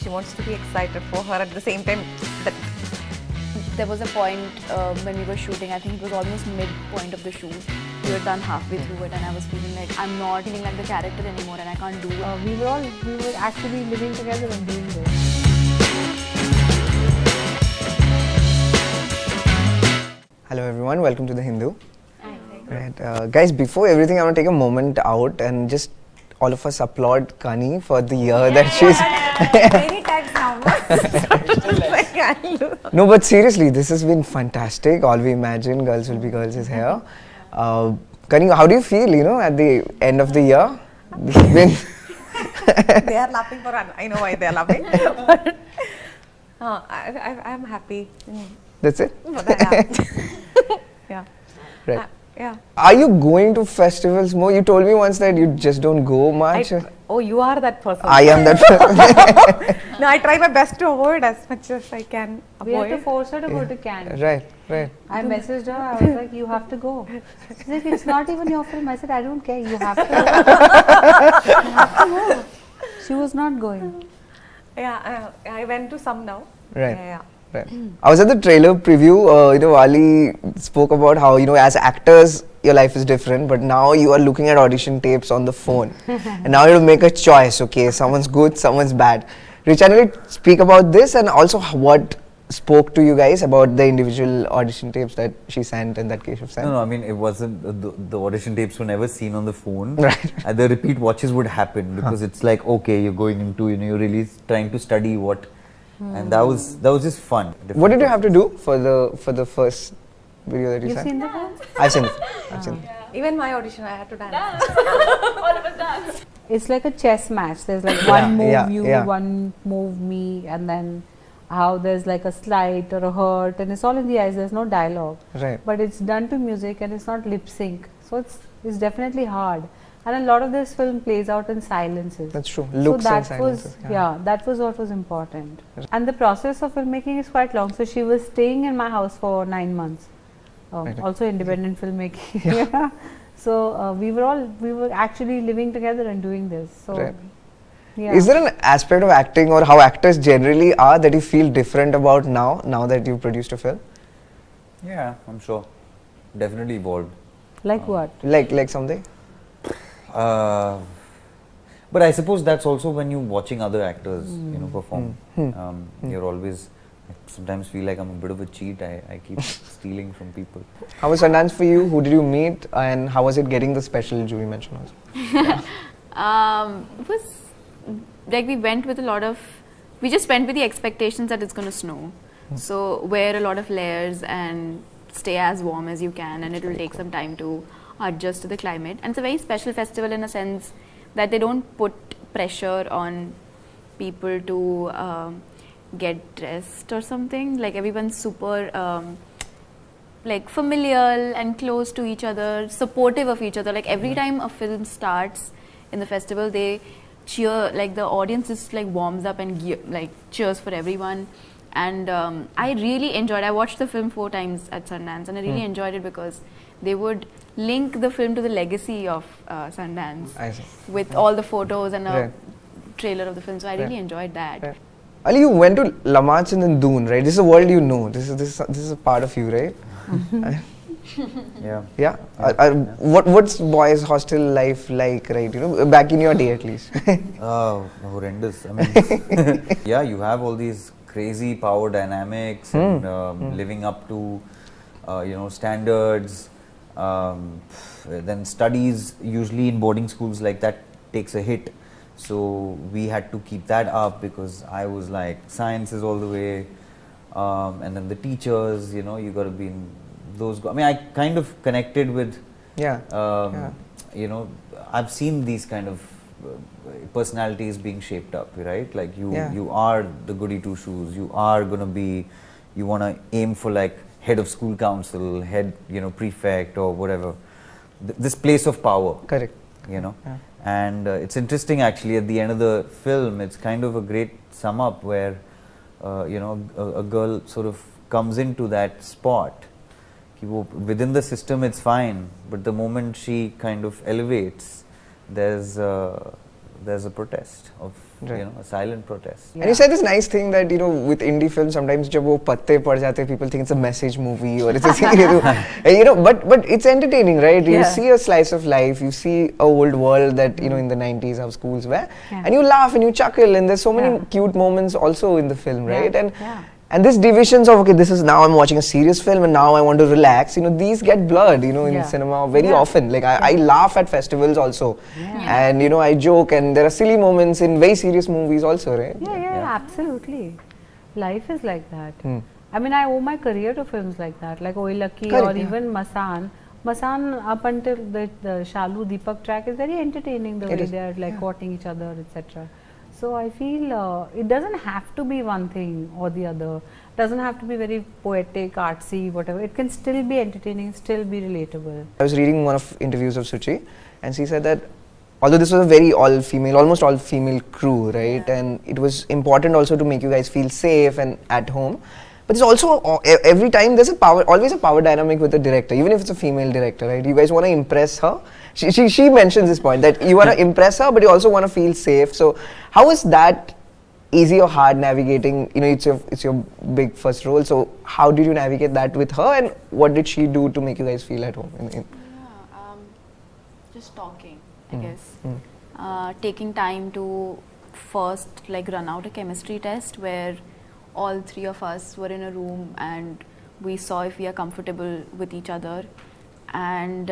she wants to be excited for her at the same time. There was a point when we were shooting, I think it was almost mid-point of the shoot. We were done halfway through it and I was feeling like I'm not feeling like the character anymore and I can't do it. We were actually living together and doing this. Hello everyone, welcome to The Hindu. Right, guys, before everything I want to take a moment out and just all of us applaud Kani for the year that she's... Many times now. No, but seriously, this has been fantastic. All we imagine, Girls Will Be Girls is here. Kani, how do you feel, at the end of the year? They are laughing for us. I know why they are laughing. But, I'm happy. That's it? Yeah. Right. Yeah. Are you going to festivals more? You told me once that you just don't go much. Oh, you are that person. I am that person. No, I try my best to avoid as much as I can. We had to force her to go to Cannes. Right. I messaged her, I was like, you have to go. She's like, it's not even your film. I said, I don't care, you have to go. You have to go. She was not going. Yeah, I went to some now. Right. Yeah. Right. I was at the trailer preview, Ali spoke about how, as actors, your life is different, but now you are looking at audition tapes on the phone. And now you have to make a choice, okay, someone's good, someone's bad. Richa, will you speak about this and also what spoke to you guys about the individual audition tapes that she sent and that Kesav sent? No, I mean, it wasn't, the audition tapes were never seen on the phone. Right. And the repeat watches would happen because it's like, okay, you're going into, you're really trying to study what. And that was just fun. What did you have to do for the first video that you sent? You've seen the film? I've seen it. Even my audition, I had to dance. All of us dance. It's like a chess match. There's like one move you, yeah. one move me, and then how there's like a slight or a hurt, and it's all in the eyes. There's no dialogue. Right. But it's done to music and it's not lip sync. So it's definitely hard. And a lot of this film plays out in silences. That's true. Looks so and that silences. was that was what was important. And the process of filmmaking is quite long. So she was staying in my house for 9 months. Right. Also independent filmmaking. Yeah. So we were actually living together and doing this. So Right. yeah. Is there an aspect of acting or how actors generally are that you feel different about now that you've produced a film? Yeah, I'm sure. Definitely evolved. Like what? Like something? But I suppose that's also when you're watching other actors, perform. You're always, I sometimes feel like I'm a bit of a cheat. I keep stealing from people. How was Sundance for you? Who did you meet? And how was it getting the special jury mention also? It was like we just went with the expectations that it's going to snow. So wear a lot of layers and stay as warm as you can, and it will take some time to adjust to the climate. And it's a very special festival in a sense that they don't put pressure on people to get dressed or something. Like everyone's super like familial and close to each other, supportive of each other. Like every time a film starts in the festival, they cheer, like the audience just like warms up and like cheers for everyone. And I really enjoyed. I watched the film 4 times at Sundance, and I really enjoyed it because they would link the film to the legacy of Sundance with all the photos and a trailer of the film. So I really enjoyed that. Right. Ali, you went to La March and then Doon, right? This is a world you know. This is a part of you, right? Yeah. What's boys' hostel life like, right? Back in your day at least. Horrendous. I mean, yeah, you have all these crazy power dynamics and living up to, standards. Then studies, usually in boarding schools like that, takes a hit. So we had to keep that up because I was like, science is all the way. And then the teachers, you got to be in those. I mean, I kind of connected with, I've seen these kind of personalities being shaped up, right? Like you are the goody two shoes. You are going to be, you want to aim for like head of school council, head, prefect or whatever. This place of power. Correct. And it's interesting actually at the end of the film, it's kind of a great sum up where, a girl sort of comes into that spot. Within the system it's fine, but the moment she kind of elevates, there's there's a protest of, Right. a silent protest. And you said this nice thing that, with indie films, sometimes jab wo patte pad jate, people think it's a message movie or it's a but it's entertaining, right? You Yeah. see a slice of life, you see a old world that, in the 90s how schools were, Yeah. and you laugh and you chuckle, and there's so many Yeah. cute moments also in the film, right? Yeah. And this divisions of, okay, this is now I'm watching a serious film and now I want to relax, these get blurred, in Yeah. cinema very Yeah. often. Like I laugh at festivals also. Yeah. And, I joke, and there are silly moments in very serious movies also, right? Yeah, absolutely. Life is like that. Hmm. I mean, I owe my career to films like that, like Oi Lucky Correct, or yeah. even Masan. Masan, up until the Shalu Deepak track, is very entertaining, the It way is, they are like courting each other, etc. So I feel it doesn't have to be one thing or the other. Doesn't have to be very poetic, artsy, whatever. It can still be entertaining, still be relatable. I was reading one of interviews of Shuchi, and she said that although this was a very all-female, almost all-female crew, right? And it was important also to make you guys feel safe and at home. But there's also, every time there's always a power dynamic with the director, even if it's a female director, right? You guys want to impress her. She mentions this point that you want to impress her, but you also want to feel safe. So how is that easy or hard navigating? It's your big first role. So how did you navigate that with her, and what did she do to make you guys feel at home? Just talking, I guess. Taking time to first run out a chemistry test where all three of us were in a room and we saw if we are comfortable with each other, and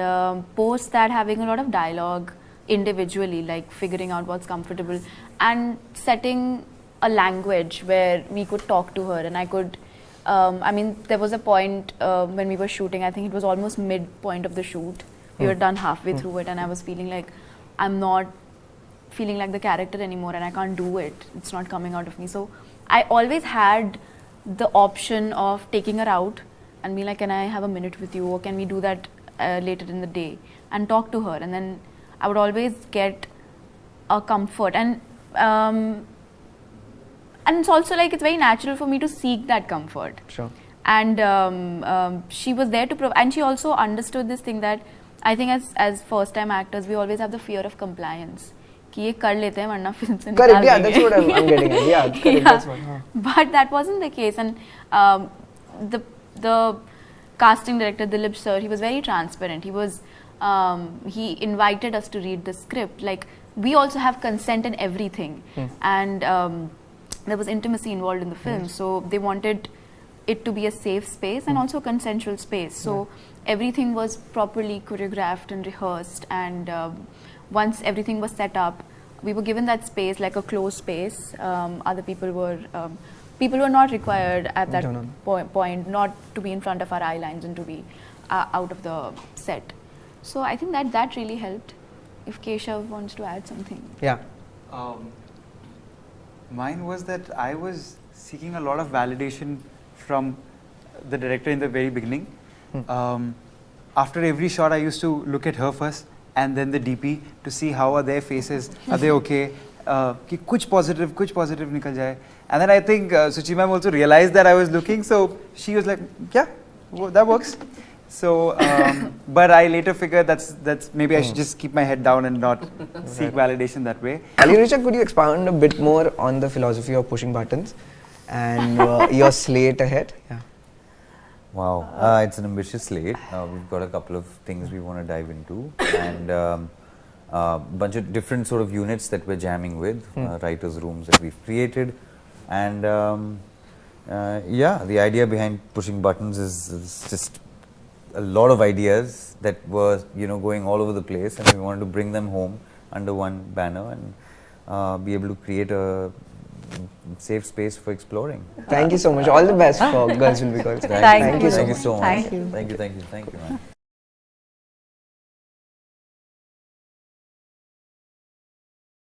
post that having a lot of dialogue individually, like figuring out what's comfortable and setting a language where we could talk to her. And I could there was a point when we were shooting, I think it was almost midpoint of the shoot, we were done halfway through it, and I was feeling like I'm not feeling like the character anymore and I can't do it, it's not coming out of me. So I always had the option of taking her out and being like, can I have a minute with you, or can we do that later in the day, and talk to her. And then I would always get a comfort, and it's also it's very natural for me to seek that comfort. Sure. And she was there to provide, and she also understood this thing that I think as first time actors we always have the fear of compliance. कि ये कर लेते हैं वरना film से निकाल Correct, yeah, देंगे. that's what I'm getting at. Yeah, correct, Yeah. that's what. But that wasn't the case, and the casting director Dilip sir, he was very transparent. He invited us to read the script. Like, we also have consent in everything, and there was intimacy involved in the film, so they wanted it to be a safe space and also a consensual space. So everything was properly choreographed and rehearsed, and once everything was set up, we were given that space, like a closed space. Other people were not required at that point not to be in front of our eye lines and to be out of the set. So I think that really helped. If Kesav wants to add something. Yeah. Mine was that I was seeking a lot of validation from the director in the very beginning. After every shot, I used to look at her first and then the DP to see how are their faces, are they okay, कि कुछ positive निकल जाए. And then I think Shuchi ma'am also realized that I was looking, so she was like, yeah, that works. So, but I later figured that's maybe I should just keep my head down and not seek validation that way. Ali Richa, could you expound a bit more on the philosophy of pushing buttons and your slate ahead? Yeah. Wow, it's an ambitious slate. We've got a couple of things we want to dive into, and a bunch of different sort of units that we're jamming with, writers' rooms that we've created, and yeah, the idea behind pushing buttons is just a lot of ideas that were going all over the place, and we wanted to bring them home under one banner and be able to create a safe space for exploring. Thank you so much. All the best for Girls Will Be Girls. Thank you. Thank you so much. Thank you. Thank you, man.